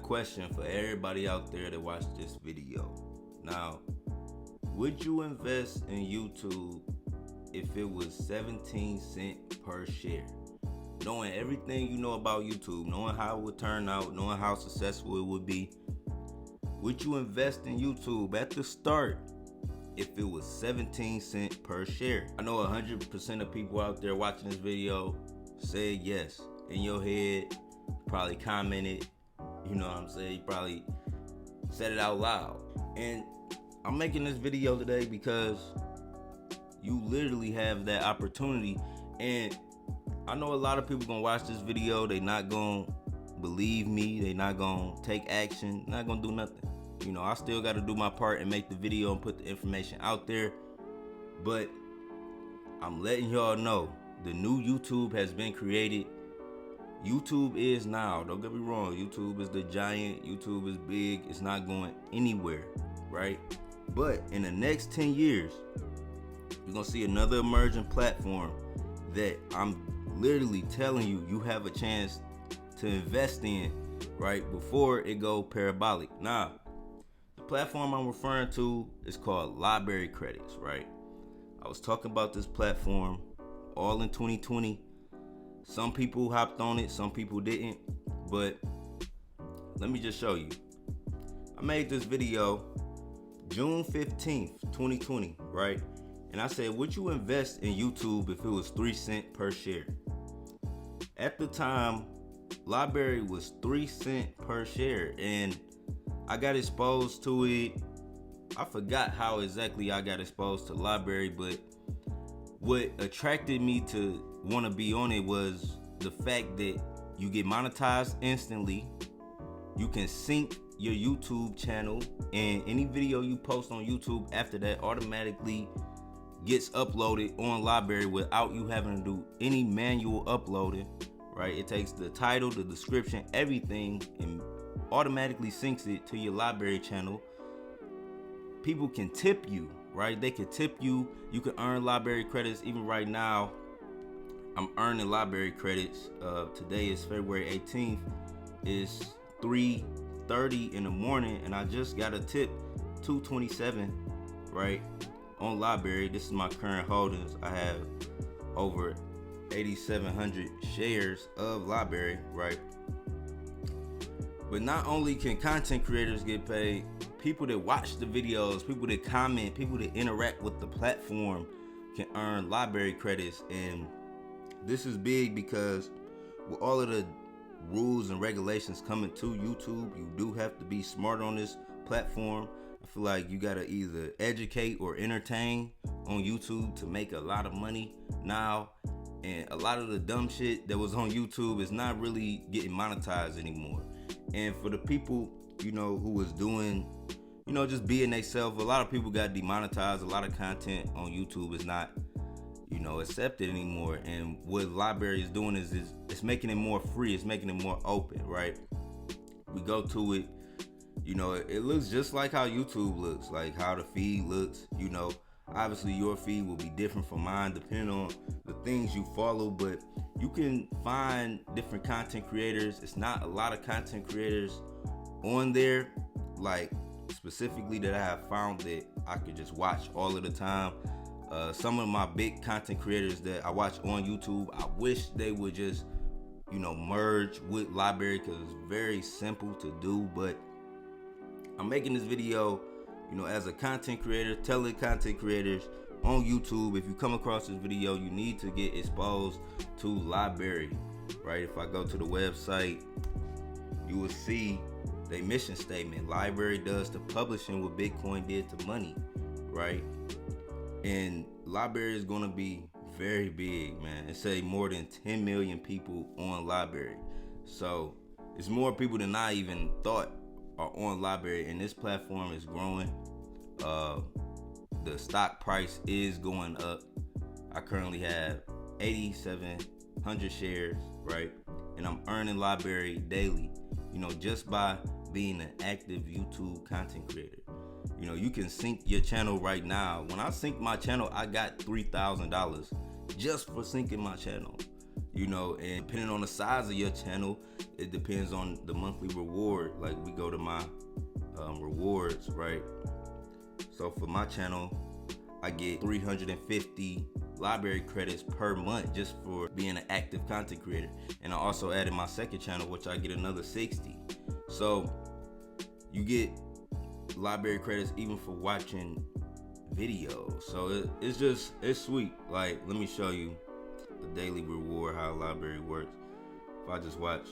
question for everybody out there that watched this video. Now, would you invest in YouTube if it was 17 cents per share? Knowing everything you know about YouTube, knowing how it would turn out, knowing how successful it would be, would you invest in YouTube at the start if it was 17 cents per share? I know 100% of people out there watching this video said yes. In your head, you probably commented, you know what I'm saying? You probably said it out loud. And I'm making this video today because you literally have that opportunity. And I know a lot of people gonna watch this video, they not gonna believe me, they not gonna take action, not gonna do nothing. You know, I still gotta do my part and make the video and put the information out there. But I'm letting y'all know, the new YouTube has been created. YouTube is now, don't get me wrong, YouTube is the giant, YouTube is big, it's not going anywhere, right? But in the next 10 years, you're gonna see another emerging platform that I'm literally telling you, you have a chance to invest in, right, before it go parabolic. Now, the platform I'm referring to is called LBRY credits, right? I was talking about this platform all in 2020. Some people hopped on it, some people didn't, but let me just show you. I made this video June 15th, 2020, right? And I said, would you invest in YouTube if it was 3 cents per share? At the time, LBRY was 3 cents per share, and I got exposed to it. I forgot how exactly I got exposed to LBRY, but what attracted me to want to be on it was the fact that you get monetized instantly. You can sync your YouTube channel, and any video you post on YouTube after that automatically gets uploaded on LBRY without you having to do any manual uploading, right? It takes the title, the description, everything, and automatically syncs it to your LBRY channel. People can tip you, right? They can tip you. You can earn LBRY credits. Even right now, I'm earning LBRY credits. Today is February 18th. It's 3:30 in the morning, and I just got a tip, $2.27, right, on LBRY. This is my current holdings. I have over 8,700 shares of LBRY, right? But not only can content creators get paid, people that watch the videos, people that comment, people that interact with the platform can earn LBRY credits. And this is big because with all of the rules and regulations coming to YouTube, you do have to be smart on this platform. I feel like you gotta either educate or entertain on YouTube to make a lot of money now. And a lot of the dumb shit that was on YouTube is not really getting monetized anymore. And for the people, you know, who was doing, you know, just being themselves, a lot of people got demonetized. A lot of content on YouTube is not, you know, accepted anymore. And what LBRY is doing is it's making it more free. It's making it more open, right? We go to it, you know, it looks just like how YouTube looks, like how the feed looks. You know, obviously your feed will be different from mine depending on the things you follow, but you can find different content creators. It's not a lot of content creators on there, like specifically that I have found that I could just watch all of the time. Some of my big content creators that I watch on YouTube, I wish they would just, you know, merge with LBRY because it's very simple to do. But I'm making this video, you know, as a content creator, telling content creators on YouTube, if you come across this video, you need to get exposed to LBRY, right? If I go to the website, you will see their mission statement. LBRY does to publishing what Bitcoin did to money, right? And LBRY is gonna be very big, man. It say more than 10 million people on LBRY. So it's more people than I even thought are on LBRY, and this platform is growing. The stock price is going up. I currently have 8,700 shares, right? And I'm earning LBRY daily, you know, just by being an active YouTube content creator. You know, you can sync your channel right now. When I sync my channel, I got $3,000 just for syncing my channel. you know, and depending on the size of your channel, it depends on the monthly reward. Like we go to my rewards, right? So for my channel, I get 350 library credits per month just for being an active content creator. And I also added my second channel, which I get another 60. So you get library credits even for watching videos. So it's sweet. Like, let me show you the daily reward, how library works. If I just watch,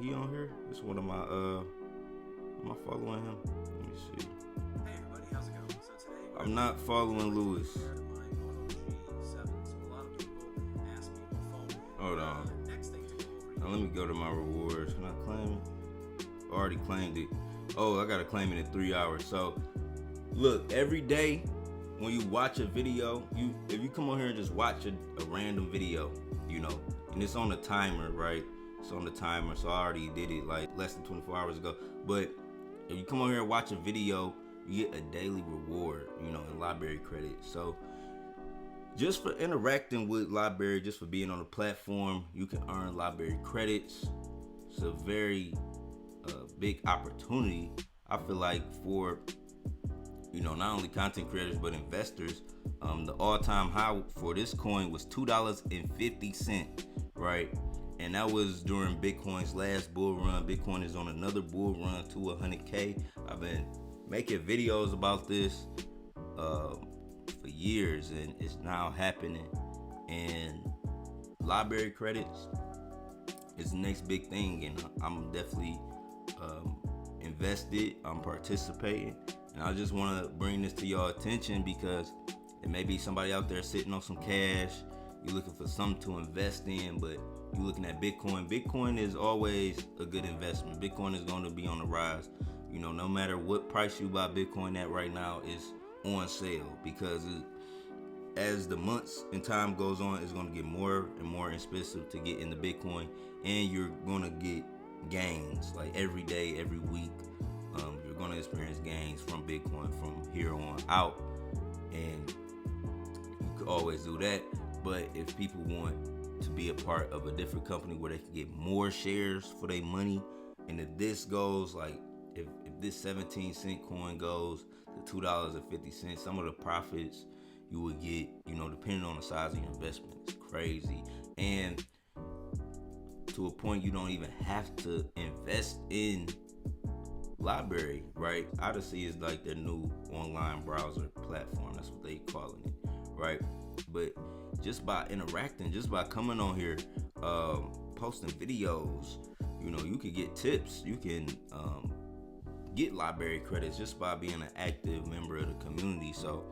he on here. It's one of my am I following him? Let me see. Hey everybody, how's it going? So today I'm not following Lewis. Hold on. Now let me go to my rewards. Can I claim it? I already claimed it. Oh, I gotta claim it in 3 hours. So look, every day when you watch a video, if you come on here and just watch a random video, you know, and it's on the timer, right? It's on the timer, so I already did it like less than 24 hours ago. But if you come on here and watch a video, you get a daily reward, you know, in library credits. So just for interacting with library, just for being on the platform, you can earn library credits. It's a very big opportunity, I feel like, for, you know, not only content creators but investors. The all-time high for this coin was $2.50, right? And that was during Bitcoin's last bull run. Bitcoin is on another bull run to 100K. I've been making videos about this for years, and it's now happening. And library credits is the next big thing, and I'm definitely invested. I'm participating, and I just want to bring this to your attention because there may be somebody out there sitting on some cash. You're looking for something to invest in, but you're looking at Bitcoin. Bitcoin is always a good investment. Bitcoin is going to be on the rise. You know, no matter what price you buy Bitcoin at right now, is on sale, because as the months and time goes on, it's going to get more and more expensive to get into Bitcoin, and you're going to get gains like every day, every week. You're going to experience gains from Bitcoin from here on out, and you could always do that. But if people want to be a part of a different company where they can get more shares for their money, and if this goes, like if this 17-cent coin goes to $2.50, some of the profits you would get, you know, depending on the size of your investment, is crazy. And to a point, you don't even have to invest in library, right? Odysee is like their new online browser platform. That's what they calling it, right? But just by interacting, just by coming on here, posting videos, you know, you could get tips. You can get library credits just by being an active member of the community. So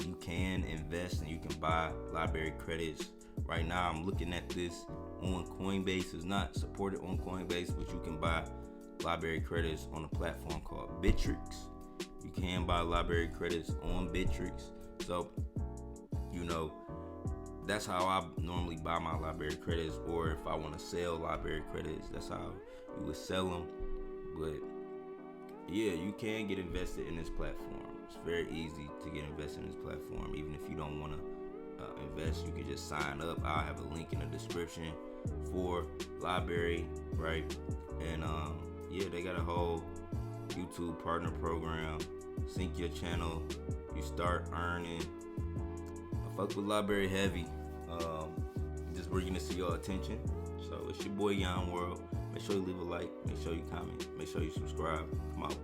you can invest and you can buy library credits. Right now, I'm looking at this on Coinbase. It's not supported on Coinbase, but you can buy library credits on a platform called Bitrix. You can buy library credits on Bitrix. So, you know, that's how I normally buy my library credits. Or if I want to sell library credits, that's how you would sell them. But yeah, you can get invested in this platform. It's very easy to get invested in this platform. Even if you don't want to invest, you can just sign up. I'll have a link in the description for library, right? And yeah, they got a whole YouTube partner program. Sync your channel, you start earning. I fuck with library heavy. Just bringing this to your attention. So it's your boy Yon World. Make sure you leave a like, make sure you comment, make sure you subscribe. Come out.